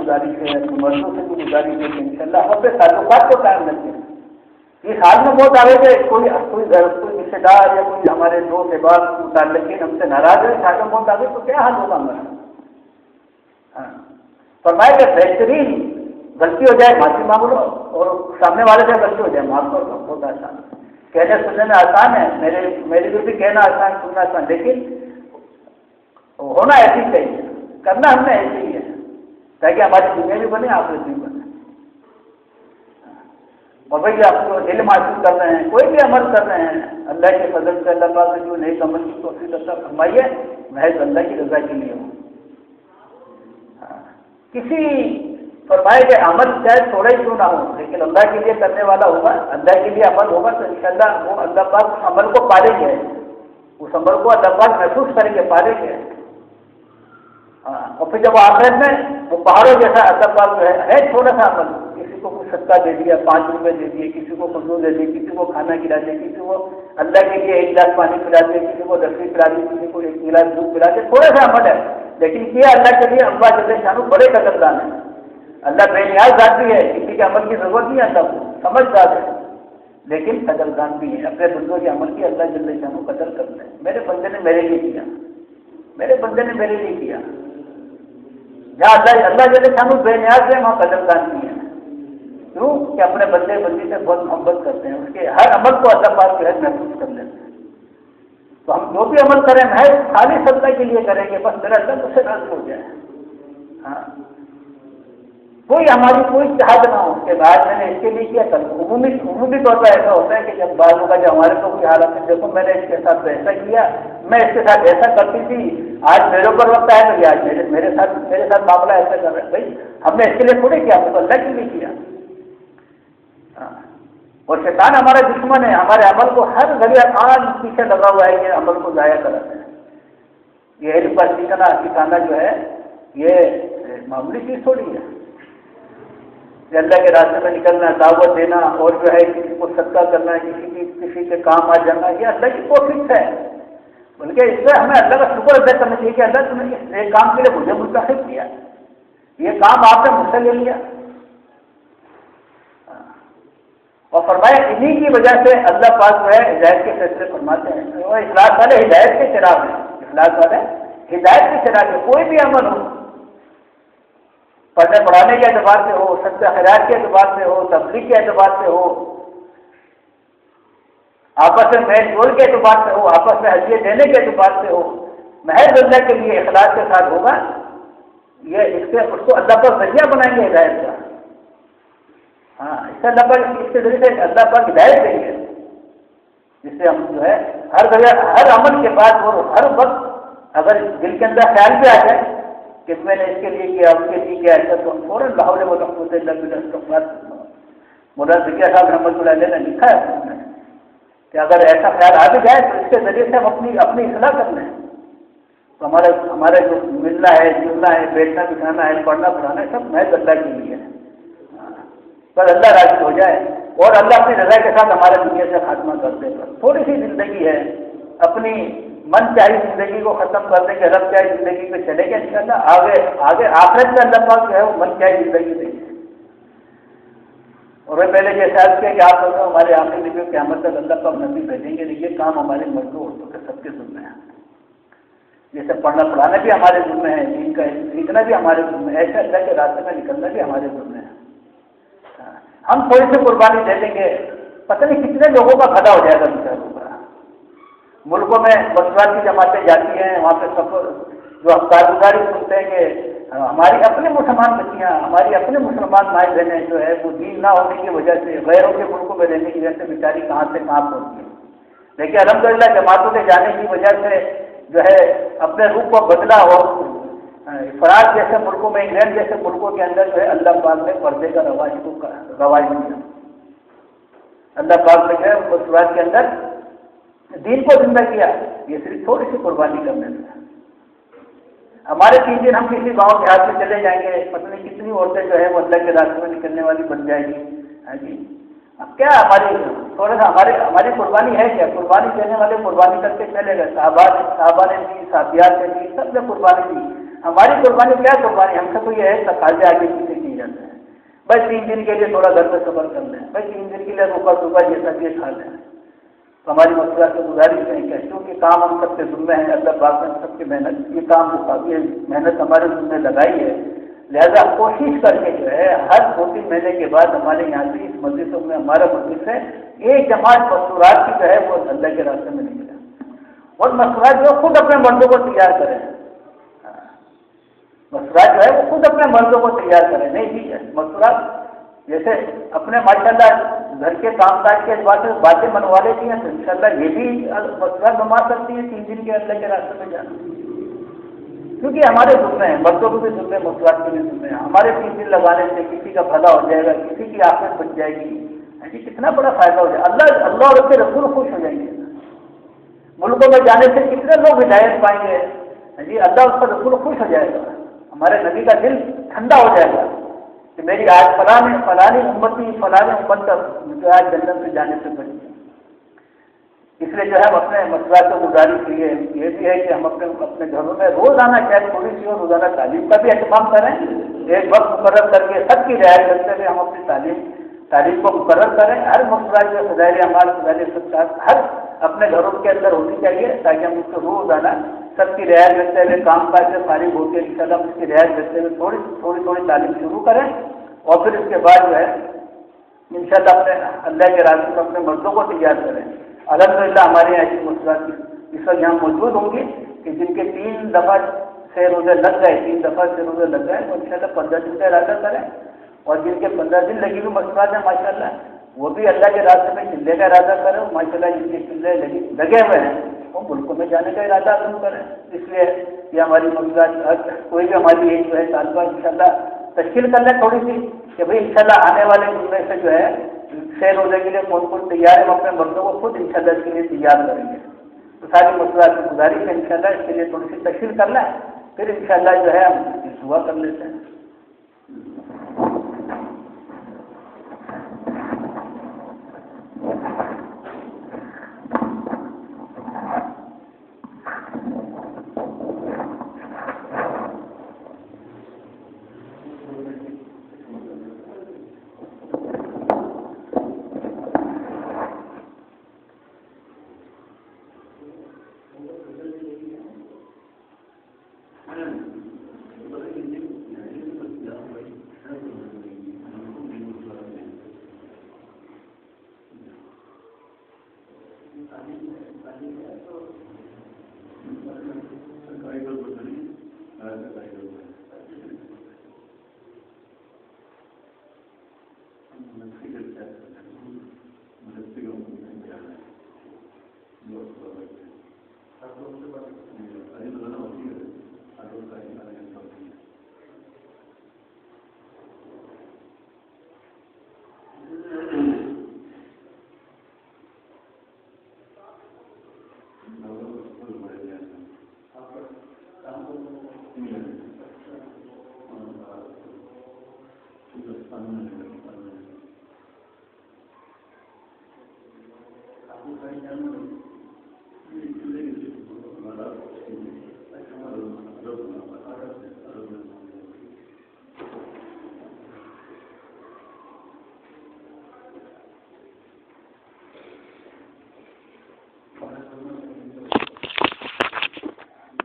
گزارش ہے، مردوں سے بھی گزارش ہے کہ انشاءاللہ ہم اپنے تعلقات کو قائم رکھیں۔ اس حال میں بہت آگے کہ کوئی رشتے دار یا کوئی ہمارے دوست احباب متعلقین ہم سے ناراض ہے، حال میں بہت آگے تو کیا حال ہوگا ہمارا؟ فرمایا کہ بہترین غلطی ہو جائے معافی مانگ لو، اور سامنے والے سے غلطی ہو جائے معاف کر دو، بہت آسان ہے۔ کہنے سننے میں آسان ہے، میرے لیے بھی کہنا آسان، سننا آسان، لیکن ہونا ایسی چاہیے، کرنا ہم نے ایسے ہی ہے تاکہ ہماری دنیا بھی بنے، آخرت بھی بنے۔ اور بھائی آپ کو علم حاصل کر رہے ہیں، کوئی بھی عمل کر رہے ہیں، اللہ کے فضل سے اللہ پاک نے جو نیک عمل کی توفیق عطا فرمائی ہے، محض اللہ کی رضا کے لیے ہو۔ کسی فرمائے کہ عمل چاہے تھوڑا ہی کیوں نہ ہو، لیکن اللہ کے لیے کرنے والا ہوگا، اللہ کے لیے عمل ہوگا تو انشاءاللہ وہ اللہ پاک اس عمل کو پالے گے، اس عمل کو اللہ پاک محسوس کریں گے، پالے گے۔ اور پھر جب آخرت میں وہ پہاڑوں جیسا اللہ پاک جو ہے چھوٹا سا عمل، کسی کو کچھ صدقہ دے دیا، 5 روپے دے دیے، کسی کو کھجور دے دی، کسی کو کھانا کھلا دے، کسی کو اللہ کے لیے 1 گلاس پانی پلا دے، کسی کو لسی پلا دی، کسی کو 1 گلاس دودھ پلا دے، تھوڑا سا عمل ہے، لیکن کیا اللہ کے لیے اللہ جل شانہ بڑے قدردان ہے۔ اللہ بے نیاز ذات بھی ہے، کسی کے عمل کی ضرورت نہیں ہے، اللہ کو سمجھدار ہے، لیکن قدردان بھی ہے، اپنے بندوں کے عمل کی اللہ جل شانہ قدر کرتا ہے۔ میرے بندے نے میرے لیے کیا، میرے بندے نے میرے لیے کیا، جہاں اللہ جل شانہ بے نیاز ہے وہاں قدردان بھی ہے۔ کیوں کہ اپنے بندے بندی سے بہت محبت کرتے ہیں، اس کے ہر عمل کو اللہ پاک جو ہے محسوس کر لیتے ہیں۔ تو ہم جو بھی عمل کریں میں خالص اللہ کے لیے کریں گے، بس میرا اللہ مجھ سے راضی ہو جائے۔ ہاں، کوئی ہماری کوئی چاہت نہ ہو کہ آج میں نے اس کے لیے کیا، کل عمومی طور پر ایسا ہوتا ہے کہ جب بعض ہوگا جب ہمارے کو کوئی حالت ہے، دیکھو میں نے اس کے ساتھ ایسا کیا، میں اس کے ساتھ ایسا کرتی تھی، آج میرے اوپر وقت ہے تو آج میرے ساتھ معاملہ ایسا کر رہا ہے۔ بھائی ہم نے اس کے لیے تھوڑی کیا، ہم تو اللہ کے لیے کیا۔ اور شیطان ہمارا دشمن ہے، ہمارے عمل کو ہر گھڑی آج پیچھے لگا ہوا ہے کہ عمل کو ضائع کراتا ہے۔ یہ علم پر سکھانا جو ہے یہ معمولی چیز تھوڑی ہے کہ اللہ کے راستے میں نکلنا، دعوت دینا، اور جو ہے کسی کو صدقہ کرنا، کسی کے کام آ جانا، یہ اللہ کی توفیق ہے۔ بلکہ اس سے ہمیں اللہ کا شکر ادا کرنا چاہیے کہ اللہ تم نے اس ایک کام کے لیے مجھے منتخب کیا، یہ کام آپ نے مجھ سے لے لیا۔ اور فرمایا انہی کی وجہ سے اللہ پاک جو ہے ہدایت کے فیصلے فرماتے ہیں۔ وہ اخلاص والے ہدایت کے چراغ ہیں، اخلاص والے ہدایت کے چراغ ہیں۔ کوئی بھی عمل ہو، پڑھنے پڑھانے کے اعتبار سے ہو، صدقہ خیرات کے اعتبار سے ہو، تبلیغ کے اعتبار سے ہو، آپس میں میل جول کے اعتبار سے ہو، آپس میں ہدیے دینے کے اعتبار سے ہو، محض اللہ کے لیے اخلاص کے ساتھ ہوگا، یہ اس کو اللہ پر ذریعہ بنائیں گے ہدایت کا۔ ہاں، اس سے اللہ پاک اس کے ذریعے سے اللہ پاک ہدایت دیں گے، جس سے ہم جو ہے ہر عمل کے بعد وہ ہر وقت اگر دل کے اندر خیال بھی آ جائے کہ میں نے اس کے لیے کیا، اس کے لیے کیا، ایسا تو ہم فوراً لا حول ولا قوت الا باللہ۔ مولانا ذکیہ صاحب رحمۃ اللہ علیہ نے لکھا ہے اس میں کہ اگر ایسا خیال آ بھی جائے تو اس کے ذریعے سے ہم اپنی اصلاح کر لیں، تو ہمارا جو ملنا ہے، جلنا ہے، بیٹھنا بٹھانا ہے، پڑھنا پڑھانا ہے، سب محض اللہ کے لیے ہے، پر اللہ راضی ہو جائے اور اللہ اپنی رضا کے ساتھ ہمارے دنیا سے خاتمہ کر دے۔ تھوڑی سی زندگی ہے، اپنی من چاہی زندگی کو ختم کر دیں گے، رب چاہی زندگی پہ چلے گا انشاءاللہ، آگے آخرت میں اللہ پاک جو ہے وہ من چاہی زندگی دیں گے۔ اور میں پہلے یہ احساس کیا کہ آپ لوگ ہمارے آخری نبی قیامت تک اللہ پاک نبی بھیجیں گے، یہ کام ہمارے مردوں عورتوں کے سب کے ذمہ ہے۔ جیسے پڑھنا پڑھانا بھی ہمارے ذمہ ہے، دین کا سیکھنا بھی ہمارے ذمہ ہے، ایسے اللہ کے راستے میں نکلنا بھی ہمارے ذمہ ہے۔ ہم تھوڑی سی قربانی دے دیں گے، پتہ نہیں کتنے لوگوں کا بھلا ہو جائے گا بیچاروں کا۔ ملکوں میں مسلمان کی جماعتیں جاتی ہیں، وہاں پہ سفر جو ہم کارگزاری سنتے ہیں کہ ہماری اپنے مسلمان بچیاں، ہماری اپنے مسلمان مائیں بہنیں جو ہے وہ دین نہ ہونے کی وجہ سے غیروں کے ملکوں میں رہنے کی وجہ سے بیچاری کہاں سے کہاں پہنچی ہے، لیکن الحمدللہ جماعتوں کے جانے کی وجہ سے جو ہے اپنے روح کو بدلا ہو۔ فرانس جیسے ملکوں میں، انگلینڈ جیسے ملکوں کے اندر جو ہے اللہ پاک نے پردے کا رواج دیا، اللہ پاک نے جو ہے مسلمان کے اندر دین کو زندہ کیا، یہ صرف تھوڑی سی قربانی کرنے سے۔ ہمارے 3 دن ہم کسی گاؤں دیہات میں چلے جائیں گے، پتہ نہیں کتنی عورتیں جو ہے وہ اللہ کے راستے میں نکلنے والی بن جائے گی۔ ہاں جی، اب کیا تھوڑا سا ہماری قربانی ہے کیا؟ قربانی دینے والے قربانی کر کے چلے گئے، صحابہ نے دی، صحابیات نے دی، سب نے قربانی دی، ہماری قربانی کیا قربانی؟ ہم سے تو یہ ہے تقاضے آگے پیچھے کی جاتے ہیں، بس 3 دن کے لیے تھوڑا گھر میں صبر کر لیں، بس 3 دن کے لیے اوپر صبح جیسا یہ کھا لیں، تو ہماری مسئلہ سے گزارش ہے کہ کیونکہ کام ہم سب کے ذمے ہیں، اللہ پاک نے سب کی محنت یہ کام جو کافی محنت ہمارے ذمے لگائی ہے، لہذا کوشش کر کے جو ہے ہر 2-3 مہینے کے بعد ہمارے یہاں سے اس مجلسوں میں ہمارا مجلس ہے ایک جماعت مستورات کی جو ہے وہ اللہ کے راستے میں نہیں ملا، اور مستورات جو خود اپنے مردوں کو تیار کریں، مستورات جو ہے وہ خود اپنے مردوں کو تیار کریں، نہیں ٹھیک ہے مستورات جیسے اپنے ماشاءاللہ گھر کے کام کاج کے اعتبار سے باتیں منوا لیتی ہیں، تو انشاءاللہ یہ بھی مستورات منوا سکتی ہیں 3 دن کے اللہ کے راستے میں جانا، کیونکہ ہمارے ذمے ہیں، مردوں کو بھی ذمے مسلمان کے بھی ذمے ہیں، ہمارے 3 دن لگانے سے کسی کا بھلا ہو جائے گا، کسی کی آفت بچ جائے گی، جی کتنا بڑا فائدہ ہو جائے گا، اللہ اور اس کے رسول خوش ہو جائیں گے، ملکوں میں جانے سے کتنے لوگ ہدایت پائیں گے، جی اللہ اور اس کا رسول خوش ہو جائے گا، ہمارے نبی کا دل ٹھنڈا ہو جائے گا کہ میری آج فلانی امتی فلانی امت کا مجھے آج جنت سے جانے سے بچ گئی۔ اس لیے جو ہے ہم اپنے مسئلہ کو گزارش کی ہے یہ بھی ہے کہ ہم اپنے گھروں میں روزانہ چاہے تھوڑی سی اور روزانہ تعلیم کا بھی اہتمام کریں، ایک وقت مقرر کر کے سب کی رعایت کرتے ہوئے ہم اپنی تعلیم کو مقرر کریں، ہر مسئلہ جو فضائل اعمال فضائل صدقات ہر اپنے گھروں کے اندر ہونی چاہیے تاکہ ہم اس کو روزانہ سب کی رعایت کرتے ہوئے کام کاج سے فارغ ہو کے انشاءاللہ اس کی رعایت کرتے ہوئے تھوڑی تعلیم شروع کریں، اور پھر اس کے بعد جو ہے انشاءاللہ اپنے اللہ کے راستے میں اپنے مردوں کو تیار کریں۔ الحمدللہ ہمارے یہاں ایسی مسئلات اس وقت یہاں موجود ہوں گی کہ جن کے 3 دفعہ سے روزے لگ گئے، 3 دفعہ سے روزے لگ گئے، وہ انشاءاللہ 15 دن کا ارادہ کریں، اور جن کے 15 دن لگی ہوئی مسئلات ہیں ماشاءاللہ وہ بھی اللہ کے راستے میں چلنے کا ارادہ کریں، ماشاءاللہ جن کے چلے لگے ہوئے ہیں وہ ملکوں میں جانے کا ارادہ عزم کریں۔ اس لیے یہ ہماری مسئلات کوئی بھی ہماری ایک جو ہے طالبہ انشاءاللہ تشکیل کر لیں تھوڑی سی کہ بھائی انشاءاللہ آنے والے دن میں سے جو ہے 6 روزے کے لیے کون تیار ہے، ہم اپنے مردوں کو خود انشاءاللہ اس کے لیے تیار کریں گے، تو ساری مسئلات کی گزارش ہے انشاءاللہ اس کے لیے تھوڑی سی تشکیل کر لیں، پھر انشاءاللہ جو ہے ہم دعا کر لیتے ہیں۔